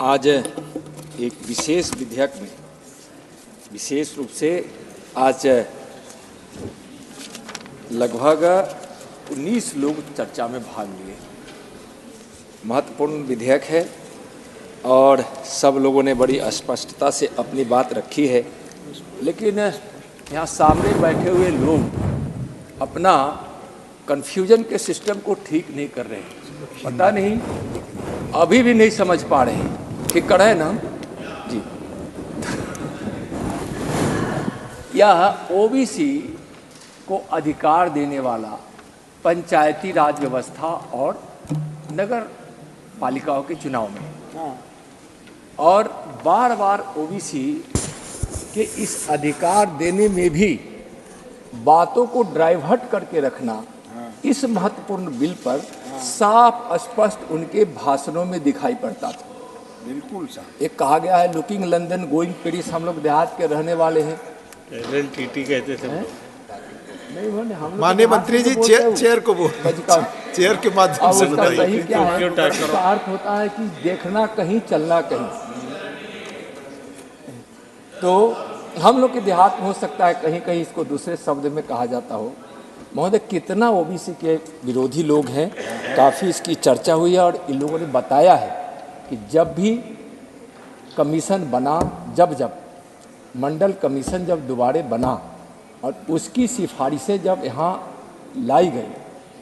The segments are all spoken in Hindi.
आज एक विशेष विधेयक में विशेष रूप से आज लगभग 19 लोग चर्चा में भाग लिए। महत्वपूर्ण विधेयक है और सब लोगों ने बड़ी स्पष्टता से अपनी बात रखी है, लेकिन यहाँ सामने बैठे हुए लोग अपना कन्फ्यूजन के सिस्टम को ठीक नहीं कर रहे हैं। पता नहीं, अभी भी नहीं समझ पा रहे हैं। ठीक कर रहे हैं ना जी। यह ओबीसी को अधिकार देने वाला पंचायती राज व्यवस्था और नगर पालिकाओं के चुनाव में, और बार बार ओबीसी के इस अधिकार देने में भी बातों को डाइवर्ट करके रखना इस महत्वपूर्ण बिल पर साफ स्पष्ट उनके भाषणों में दिखाई पड़ता था। बिल्कुल साहब। एक कहा गया है लुकिंग लंदन गोइंग पेरिस, हम लोग देहात के रहने वाले हैं। LLTT कहते थे। नहीं उन्होंने हम माननीय मंत्री जी चेयर को बोल चेयर के माध्यम से बताइए। सही क्या है? उसका अर्थ होता है कि देखना कहीं चलना कहीं। तो हम लोग के देहात में हो सकता है कहीं कहीं इसको दूसरे शब्द में कहा जाता हो। महोदय, कितना ओबीसी के विरोधी लोग हैं, काफ़ी इसकी चर्चा हुई है और इन लोगों ने बताया है कि जब भी कमीशन बना, जब मंडल कमीशन जब दोबारे बना और उसकी सिफारिशें जब यहाँ लाई गई,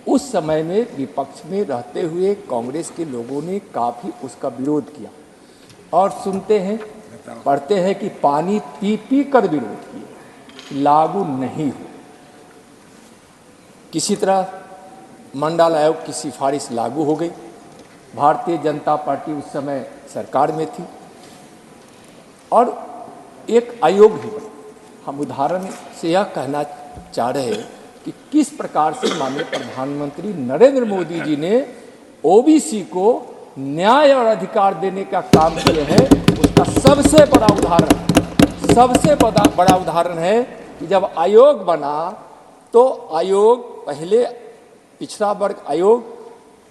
उस समय में विपक्ष में रहते हुए कांग्रेस के लोगों ने काफ़ी उसका विरोध किया। और सुनते हैं, पढ़ते हैं कि पानी पी पी कर विरोध किए, लागू नहीं हो। किसी तरह मंडल आयोग की सिफारिश लागू हो गई। भारतीय जनता पार्टी उस समय सरकार में थी और एक आयोग भी बना। हम उदाहरण से यह कहना चाह रहे हैं कि किस प्रकार से माननीय प्रधानमंत्री नरेंद्र मोदी जी ने ओबीसी को न्याय और अधिकार देने का काम किए हैं। उसका सबसे बड़ा उदाहरण है कि जब आयोग बना तो आयोग पहले पिछड़ा वर्ग आयोग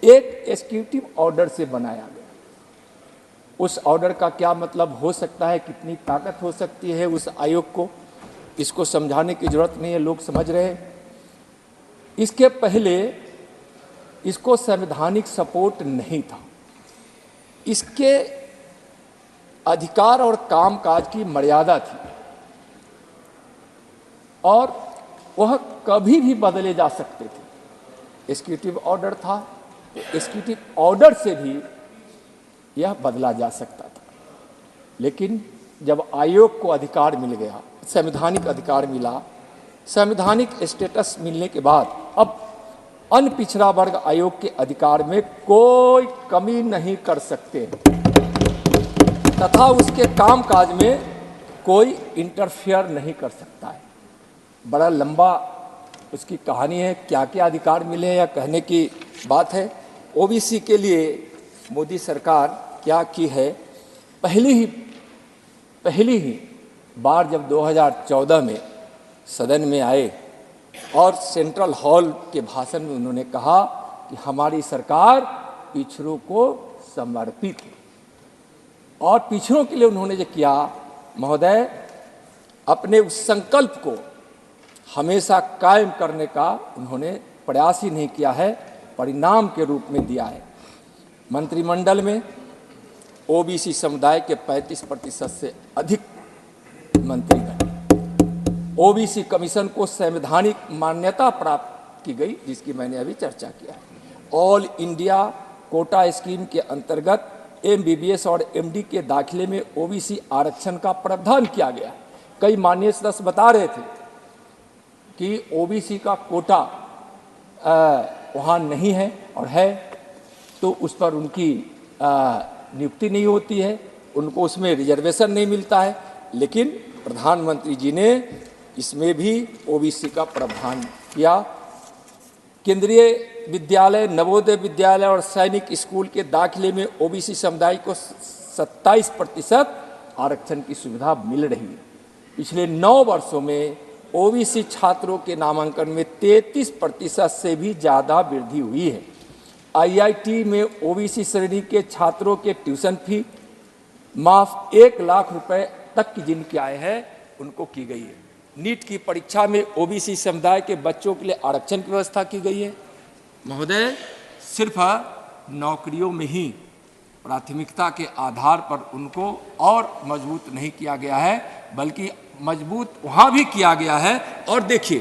एक एग्जीक्यूटिव ऑर्डर से बनाया गया। उस ऑर्डर का क्या मतलब हो सकता है, कितनी ताकत हो सकती है उस आयोग को, इसको समझाने की जरूरत नहीं है, लोग समझ रहे हैं। इसके पहले इसको संवैधानिक सपोर्ट नहीं था। इसके अधिकार और कामकाज की मर्यादा थी और वह कभी भी बदले जा सकते थे। एग्जीक्यूटिव ऑर्डर था, एग्जीक्यूटिव ऑर्डर से भी यह बदला जा सकता था। लेकिन जब आयोग को अधिकार मिल गया, संवैधानिक अधिकार मिला, संवैधानिक स्टेटस मिलने के बाद अब अनपिछड़ा वर्ग आयोग के अधिकार में कोई कमी नहीं कर सकते तथा उसके कामकाज में कोई इंटरफेयर नहीं कर सकता है। बड़ा लंबा उसकी कहानी है, क्या क्या अधिकार मिले हैं या कहने की बात है। ओबीसी के लिए मोदी सरकार क्या की है, पहली ही बार जब 2014 में सदन में आए और सेंट्रल हॉल के भाषण में उन्होंने कहा कि हमारी सरकार पिछड़ों को समर्पित है। और पिछड़ों के लिए उन्होंने जो किया, महोदय, अपने उस संकल्प को हमेशा कायम करने का उन्होंने प्रयास ही नहीं किया है, परिणाम के रूप में दिया है। मंत्रिमंडल में ओबीसी समुदाय के 35% से अधिक मंत्रीगण। ओबीसी कमीशन को संवैधानिक मान्यता प्राप्त की गई, जिसकी मैंने अभी चर्चा किया है। ऑल इंडिया कोटा स्कीम के अंतर्गत MBBS और MD के दाखिले में ओबीसी आरक्षण का प्रावधान किया गया। कई माननीय सदस्य बता रहे थे कि ओबीसी का कोटा वहाँ नहीं है और है तो उस पर उनकी नियुक्ति नहीं होती है, उनको उसमें रिजर्वेशन नहीं मिलता है। लेकिन प्रधानमंत्री जी ने इसमें भी ओबीसी का प्रावधान किया। केंद्रीय विद्यालय, नवोदय विद्यालय और सैनिक स्कूल के दाखिले में ओबीसी समुदाय को 27% आरक्षण की सुविधा मिल रही है। पिछले 9 वर्षों में ओबीसी छात्रों के नामांकन में 33% से भी ज़्यादा वृद्धि हुई है। IIT में ओबीसी श्रेणी के छात्रों के ट्यूशन फी माफ 1 लाख रुपए तक की जिनकी आय है उनको की गई है। नीट की परीक्षा में ओबीसी समुदाय के बच्चों के लिए आरक्षण की व्यवस्था की गई है। महोदय, सिर्फ नौकरियों में ही प्राथमिकता के आधार पर उनको और मजबूत नहीं किया गया है, बल्कि मजबूत वहाँ भी किया गया है। और देखिए,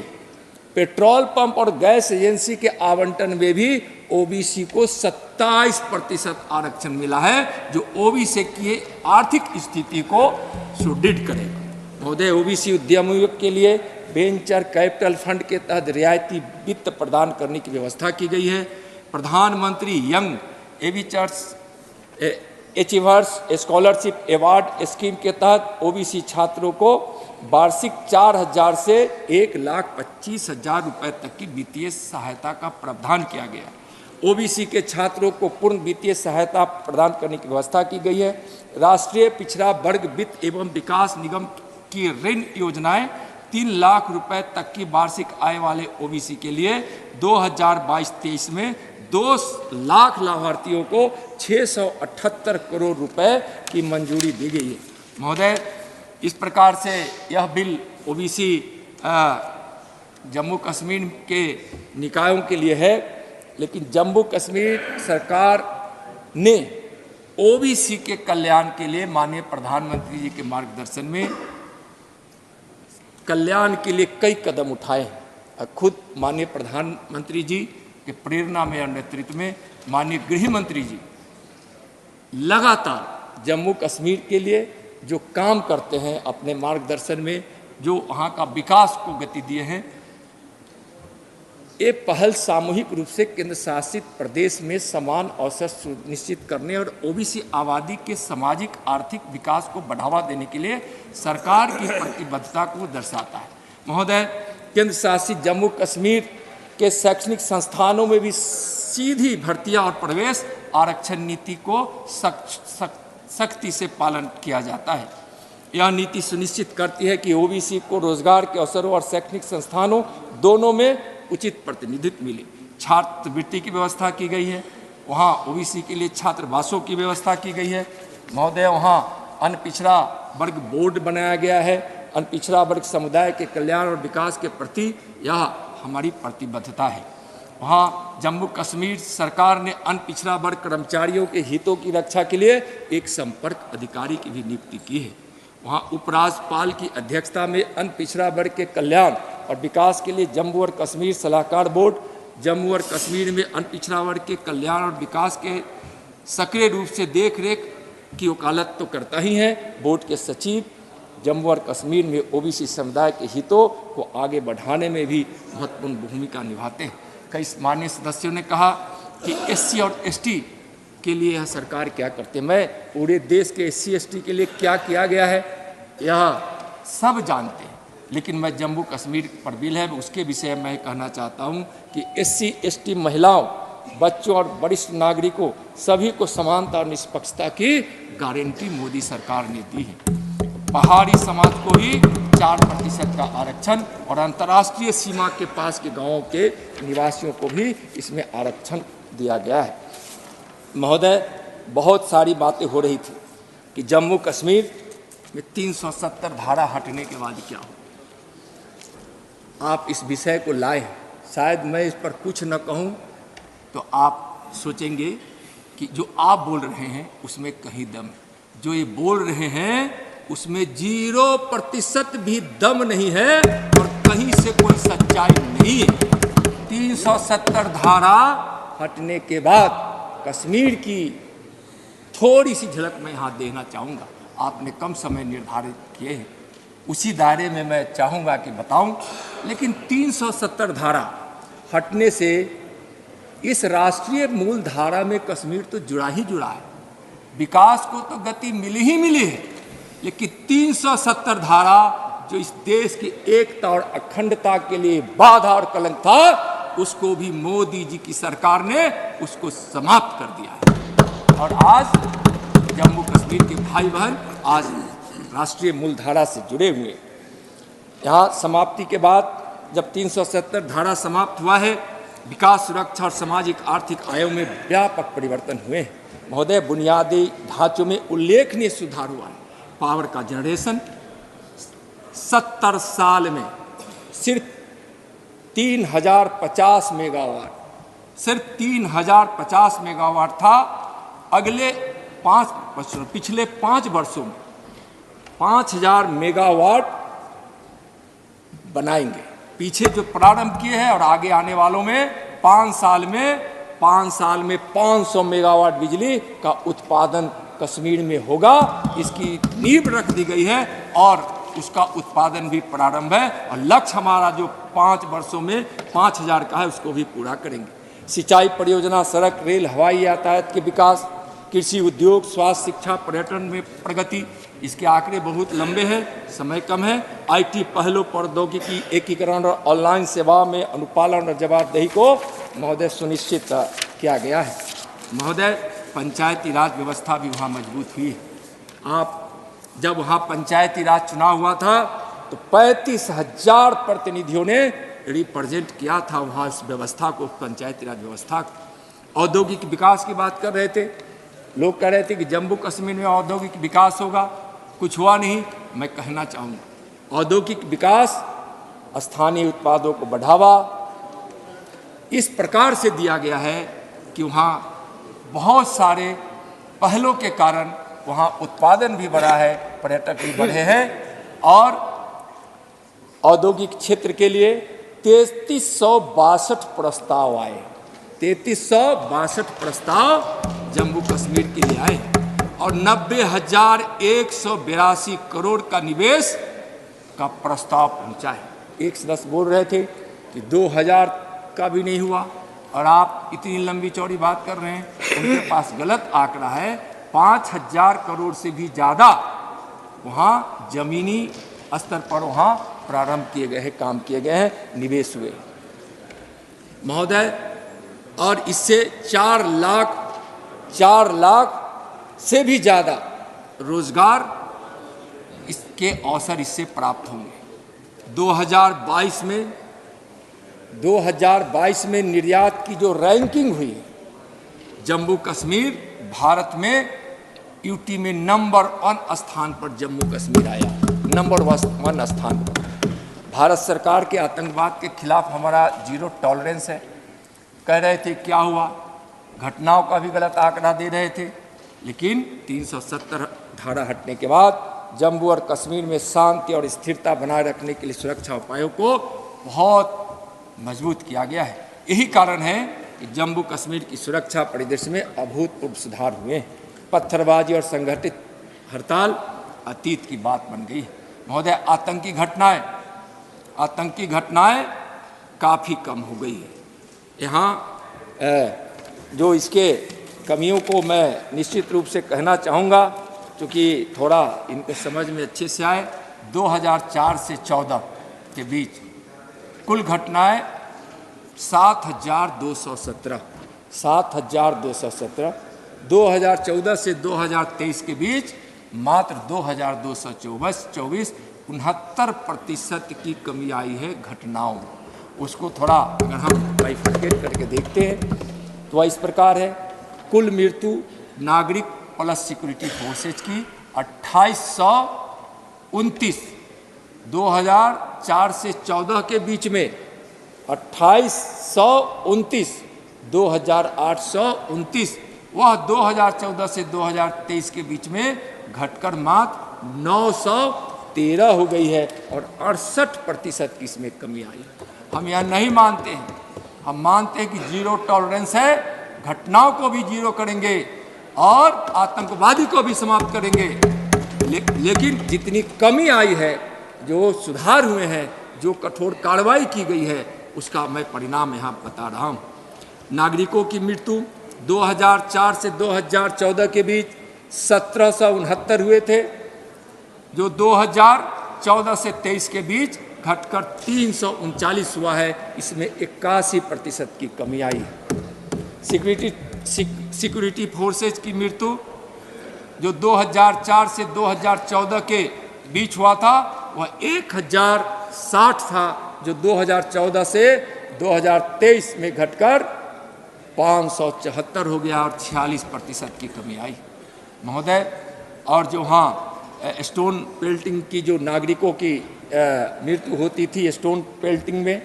पेट्रोल पंप और गैस एजेंसी के आवंटन में भी ओबीसी को 27% आरक्षण मिला है, जो ओबीसी की आर्थिक स्थिति को सुदृढ़ करेगा। महोदय, ओबीसी उद्यमियों के लिए वेंचर कैपिटल फंड के तहत रियायती वित्त प्रदान करने की व्यवस्था की गई है। प्रधानमंत्री young achievers scholarship award scheme के तहत ओबीसी छात्रों को वार्षिक 4,000 से 1,25,000 रुपए तक की वित्तीय सहायता का प्रावधान किया गया। ओबीसी के छात्रों को पूर्ण वित्तीय सहायता प्रदान करने की व्यवस्था की गई है। राष्ट्रीय पिछड़ा वर्ग वित्त एवं विकास निगम की ऋण योजनाएं 3 लाख रुपए तक की वार्षिक आय वाले ओबीसी के लिए 2022-23 में 2 लाख लाभार्थियों को 678 करोड़ रुपए की मंजूरी दी गई है। महोदय, इस प्रकार से यह बिल ओबीसी जम्मू कश्मीर के निकायों के लिए है, लेकिन जम्मू कश्मीर सरकार ने ओबीसी के कल्याण के लिए माननीय प्रधानमंत्री जी के मार्गदर्शन में कल्याण के लिए कई कदम उठाए हैं। खुद माननीय प्रधानमंत्री जी के प्रेरणा में और नेतृत्व में माननीय गृह मंत्री जी लगातार जम्मू कश्मीर के लिए जो काम करते हैं, अपने मार्गदर्शन में जो वहाँ का विकास को गति दिए हैं, ये पहल सामूहिक रूप से केंद्र शासित प्रदेश में समान अवसर सुनिश्चित करने और ओबीसी आबादी के सामाजिक आर्थिक विकास को बढ़ावा देने के लिए सरकार की प्रतिबद्धता को दर्शाता है। महोदय, केंद्र शासित जम्मू कश्मीर के शैक्षणिक संस्थानों में भी सीधी भर्तियां और प्रवेश आरक्षण नीति को सख्ती से पालन किया जाता है। यह नीति सुनिश्चित करती है कि ओबीसी को रोजगार के अवसरों और शैक्षणिक संस्थानों दोनों में उचित प्रतिनिधित्व मिले। छात्रवृत्ति की व्यवस्था की गई है, वहाँ ओबीसी के लिए छात्रावासों की व्यवस्था की गई है। महोदय, वहाँ अन्न पिछड़ा वर्ग बोर्ड बनाया गया है। अन्न पिछड़ा वर्ग समुदाय के कल्याण और विकास के प्रति यह हमारी प्रतिबद्धता है। वहाँ जम्मू कश्मीर सरकार ने अन्न पिछड़ा वर्ग कर्मचारियों के हितों की रक्षा के लिए एक संपर्क अधिकारी की भी नियुक्ति की है। वहाँ उपराज्यपाल की अध्यक्षता में अन्न पिछड़ा वर्ग के कल्याण और विकास के लिए जम्मू और कश्मीर सलाहकार बोर्ड जम्मू और कश्मीर में अन्न पिछड़ा वर्ग के कल्याण और विकास के सक्रिय रूप से देख रेख की वकालत तो करता ही है। बोर्ड के सचिव जम्मू और कश्मीर में ओबीसी समुदाय के हितों को आगे बढ़ाने में भी महत्वपूर्ण भूमिका निभाते हैं। कई माननीय सदस्यों ने कहा कि एससी और एसटी के लिए यह सरकार क्या करती है। मैं पूरे देश के एससी एसटी के लिए क्या किया गया है यह सब जानते हैं, लेकिन मैं जम्मू कश्मीर पर बिल है उसके विषय में कहना चाहता हूं कि एससी एसटी महिलाओं, बच्चों और वरिष्ठ नागरिकों सभी को समानता और निष्पक्षता की गारंटी मोदी सरकार ने दी है। पहाड़ी समाज को ही 4% का आरक्षण और अंतर्राष्ट्रीय सीमा के पास के गांवों के निवासियों को भी इसमें आरक्षण दिया गया है। महोदय, बहुत सारी बातें हो रही थी कि जम्मू कश्मीर में 370 धारा हटने के बाद क्या हो। आप इस विषय को लाए, शायद मैं इस पर कुछ न कहूं तो आप सोचेंगे कि जो आप बोल रहे हैं उसमें कहीं दम है, जो ये बोल रहे हैं उसमें 0% भी दम नहीं है और कहीं से कोई सच्चाई नहीं है। 370 धारा हटने के बाद कश्मीर की थोड़ी सी झलक मैं यहाँ देना चाहूँगा। आपने कम समय निर्धारित किए हैं, उसी दायरे में मैं चाहूँगा कि बताऊँ। लेकिन 370 धारा हटने से इस राष्ट्रीय मूल धारा में कश्मीर तो जुड़ा ही जुड़ा है, विकास को तो गति मिली ही मिली है, लेकिन 370 धारा जो इस देश की एकता और अखंडता के लिए बाधा और कलंक था, उसको भी मोदी जी की सरकार ने उसको समाप्त कर दिया है। और आज जम्मू कश्मीर के भाई बहन आज राष्ट्रीय मूलधारा से जुड़े हुए। यहाँ समाप्ति के बाद जब 370 धारा समाप्त हुआ है विकास, सुरक्षा और सामाजिक आर्थिक आयों में व्यापक परिवर्तन हुए हैं। महोदय, बुनियादी ढांचों में उल्लेखनीय सुधार हुआ है। पावर का जनरेशन 70 साल में सिर्फ 3050 मेगावाट, सिर्फ 3050 मेगावाट था। पिछले 5 वर्षों में 5000 मेगावाट बनाएंगे। पीछे जो प्रारंभ किए हैं और आगे आने वालों में 5 साल में 500 मेगावाट बिजली का उत्पादन कश्मीर में होगा। इसकी नींव रख दी गई है और उसका उत्पादन भी प्रारंभ है और लक्ष्य हमारा जो 5 वर्षों में 5000 का है उसको भी पूरा करेंगे। सिंचाई परियोजना, सड़क, रेल, हवाई यातायात के विकास, कृषि, उद्योग, स्वास्थ्य, शिक्षा, पर्यटन में प्रगति, इसके आंकड़े बहुत लंबे हैं, समय कम है। आईटी पहलों, प्रौद्योगिकी एकीकरण और ऑनलाइन सेवा में अनुपालन और जवाबदेही को महोदय सुनिश्चित किया गया है। महोदय, पंचायती राज व्यवस्था भी वहाँ मजबूत हुई है। आप जब वहाँ पंचायती राज चुनाव हुआ था तो 35,000 प्रतिनिधियों ने रिप्रेजेंट किया था वहाँ इस व्यवस्था को, पंचायती राज व्यवस्था को। औद्योगिक विकास की बात कर रहे थे, लोग कह रहे थे कि जम्मू कश्मीर में औद्योगिक विकास होगा, कुछ हुआ नहीं। मैं कहना चाहूँगा औद्योगिक विकास, स्थानीय उत्पादों को बढ़ावा इस प्रकार से दिया गया है कि वहाँ बहुत सारे पहलों के कारण वहाँ उत्पादन भी बढ़ा है, पर्यटक भी बढ़े हैं और औद्योगिक क्षेत्र के लिए 3362 प्रस्ताव आए। 3362 प्रस्ताव जम्मू कश्मीर के लिए आए और 90,182 करोड़ का निवेश का प्रस्ताव पहुंचा है। एक सदस्य बोल रहे थे कि 2000 का भी नहीं हुआ और आप इतनी लंबी चौड़ी बात कर रहे हैं। उनके पास गलत आंकड़ा है। 5000 करोड़ से भी ज़्यादा वहाँ जमीनी स्तर पर वहाँ प्रारंभ किए गए हैं, काम किए गए हैं, निवेश हुए महोदय। और इससे 4 लाख से भी ज़्यादा रोजगार इसके अवसर इससे प्राप्त होंगे। 2022 में निर्यात की जो रैंकिंग हुई, जम्मू कश्मीर भारत में यूटी में नंबर 1 स्थान पर जम्मू कश्मीर आया, नंबर 1 स्थान पर। भारत सरकार के आतंकवाद के खिलाफ हमारा 0 टॉलरेंस है। कह रहे थे क्या हुआ, घटनाओं का भी गलत आंकड़ा दे रहे थे, लेकिन 370 धारा हटने के बाद जम्मू और कश्मीर में शांति और स्थिरता बनाए रखने के लिए सुरक्षा उपायों को बहुत मजबूत किया गया है। यही कारण है कि जम्मू कश्मीर की सुरक्षा परिदृश्य में अभूतपूर्व सुधार हुए हैं। पत्थरबाजी और संगठित हड़ताल अतीत की बात बन गई है। महोदय, आतंकी घटनाएं काफ़ी कम हो गई है। यहाँ जो इसके कमियों को मैं निश्चित रूप से कहना चाहूँगा, क्योंकि थोड़ा इनको समझ में अच्छे से आए। 2004 से 14 के बीच कुल घटनाएं 7217। 2014 से 2023 के बीच मात्र 2224, 69% की कमी आई है घटनाओं। उसको थोड़ा अगर हम बाइफरकेट करके देखते हैं तो इस प्रकार है। कुल मृत्यु नागरिक प्लस सिक्योरिटी फोर्सेज की 2829, 2004 से 14 के बीच में 2829, 2829, वह 2014 से 2023 के बीच में घटकर मात्र 913 हो गई है और 68% की इसमें कमी आई है। हम यह नहीं मानते हैं, हम मानते हैं कि 0 टॉलरेंस है, घटनाओं को भी 0 करेंगे और आतंकवादी को भी समाप्त करेंगे। लेकिन जितनी कमी आई है, जो सुधार हुए हैं, जो कठोर कार्रवाई की गई है, उसका मैं परिणाम यहाँ बता रहा हूँ। नागरिकों की मृत्यु 2004 से 2014 के बीच 1769 हुए थे, जो 2014 से 23 के बीच घटकर 339 हुआ है। इसमें 81% की कमी आई है। सिक्योरिटी फोर्सेज की मृत्यु जो 2004 से 2014 के बीच हुआ था, वह 1060 था, जो 2014 से 2023 में घटकर 574 हो गया और 46% की कमी आई महोदय। और जो स्टोन पेल्टिंग की जो नागरिकों की मृत्यु होती थी स्टोन पेल्टिंग में,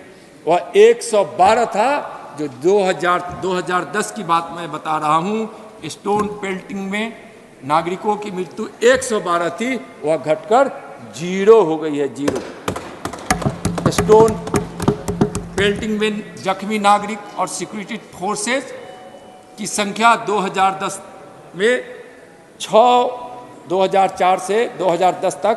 वह 112 था। जो 2010 की बात मैं बता रहा हूँ, स्टोन पेल्टिंग में नागरिकों की मृत्यु 112 थी, वह घटकर 0 हो गई है, 0। स्टोन पेल्टिंग में जख्मी नागरिक और सिक्योरिटी फोर्सेस की संख्या 2010 में 2004 से 2010 तक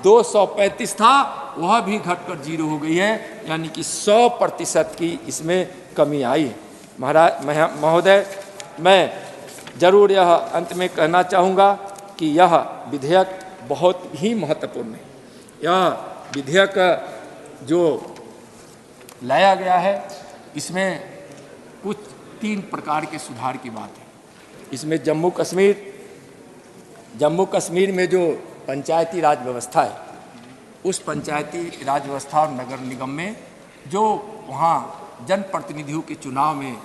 6235 था, वह भी घटकर 0 हो गई है, यानी कि 100% की इसमें कमी आई है। महोदय, मैं जरूर यह अंत में कहना चाहूँगा कि यह विधेयक बहुत ही महत्वपूर्ण है। यह विधेयक जो लाया गया है, इसमें कुछ 3 प्रकार के सुधार की बात है। इसमें जम्मू कश्मीर में जो पंचायती राज व्यवस्था है, उस पंचायती राज व्यवस्था और नगर निगम में जो वहाँ जनप्रतिनिधियों के चुनाव में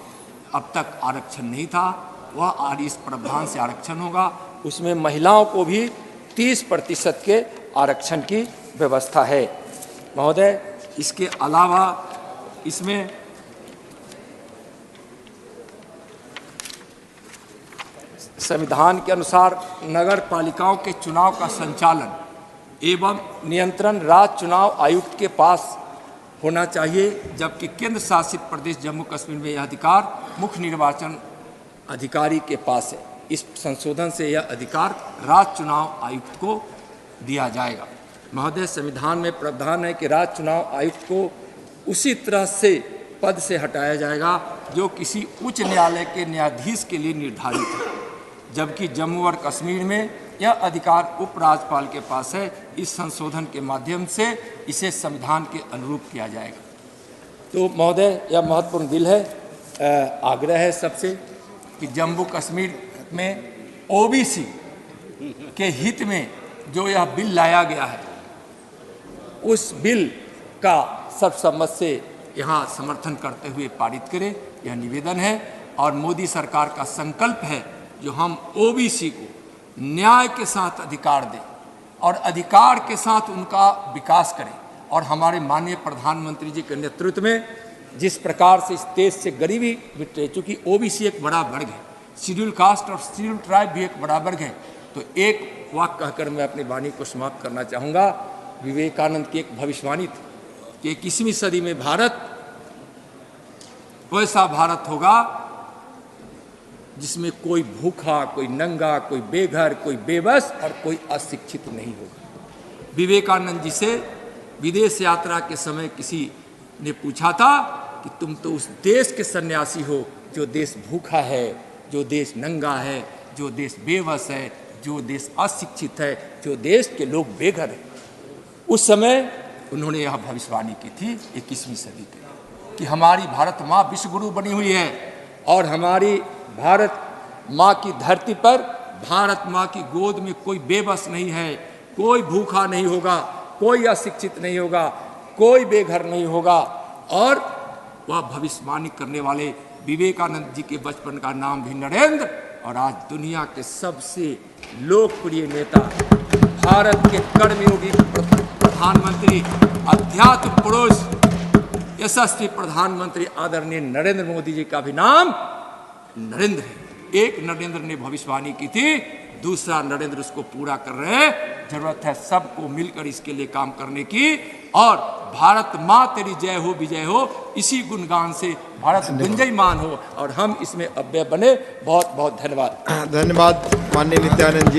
अब तक आरक्षण नहीं था, वह आज इस प्रावधान से आरक्षण होगा। उसमें महिलाओं को भी 30% के आरक्षण की व्यवस्था है महोदय। इसके अलावा इसमें संविधान के अनुसार नगर पालिकाओं के चुनाव का संचालन एवं नियंत्रण राज्य चुनाव आयुक्त के पास होना चाहिए, जबकि केंद्र शासित प्रदेश जम्मू कश्मीर में यह अधिकार मुख्य निर्वाचन अधिकारी के पास है। इस संशोधन से यह अधिकार राज्य चुनाव आयुक्त को दिया जाएगा महोदय। संविधान में प्रावधान है कि राज्य चुनाव आयुक्त को उसी तरह से पद से हटाया जाएगा जो किसी उच्च न्यायालय के न्यायाधीश के लिए निर्धारित है, जबकि जम्मू और कश्मीर में यह अधिकार उपराज्यपाल के पास है। इस संशोधन के माध्यम से इसे संविधान के अनुरूप किया जाएगा। तो महोदय, यह महत्वपूर्ण बिल है। आग्रह है सबसे कि जम्मू कश्मीर में ओबीसी के हित में जो यह बिल लाया गया है, उस बिल का सर्वसम्मत से यहाँ समर्थन करते हुए पारित करें, यह निवेदन है। और मोदी सरकार का संकल्प है जो हम ओबीसी को न्याय के साथ अधिकार दें और अधिकार के साथ उनका विकास करें। और हमारे माननीय प्रधानमंत्री जी के नेतृत्व में जिस प्रकार से इस देश से गरीबी मिट रही, चूँकि ओबीसी एक बड़ा वर्ग है, शेड्यूल कास्ट और शेड्यूल ट्राइब भी एक बड़ा वर्ग है, तो एक वाक्य कहकर मैं अपनी वाणी को समाप्त करना चाहूँगा। विवेकानंद की एक भविष्यवाणी थी कि 21वीं सदी में भारत वैसा भारत होगा जिसमें कोई भूखा, कोई नंगा, कोई बेघर, कोई बेबस और कोई अशिक्षित नहीं होगा। विवेकानंद जी से विदेश यात्रा के समय किसी ने पूछा था कि तुम तो उस देश के सन्यासी हो जो देश भूखा है, जो देश नंगा है, जो देश बेबस है, जो देश अशिक्षित है, जो देश के लोग बेघर हैं। उस समय उन्होंने यह भविष्यवाणी की थी 21वीं सदी के, कि हमारी भारत माँ विश्व गुरु बनी हुई है और हमारी भारत माँ की धरती पर भारत माँ की गोद में कोई बेबस नहीं है, कोई भूखा नहीं होगा, कोई अशिक्षित नहीं होगा, कोई बेघर नहीं होगा। और वह भविष्यवाणी करने वाले विवेकानंद जी के बचपन का नाम भी नरेंद्र, और आज दुनिया के सबसे लोकप्रिय नेता, भारत के कर्मयोगी प्रधानमंत्री, अध्यात्म पुरुष, यशस्वी प्रधानमंत्री आदरणीय नरेंद्र मोदी जी का भी नाम नरेंद्र है। एक नरेंद्र ने भविष्यवाणी की थी, दूसरा नरेंद्र उसको पूरा कर रहे हैं। जरूरत है सबको मिलकर इसके लिए काम करने की। और भारत माँ तेरी जय हो विजय हो, इसी गुणगान से भारत गुंजयमान हो और हम इसमें अव्यय बने। बहुत बहुत धन्यवाद। धन्यवाद माननीय नित्यानंद जी।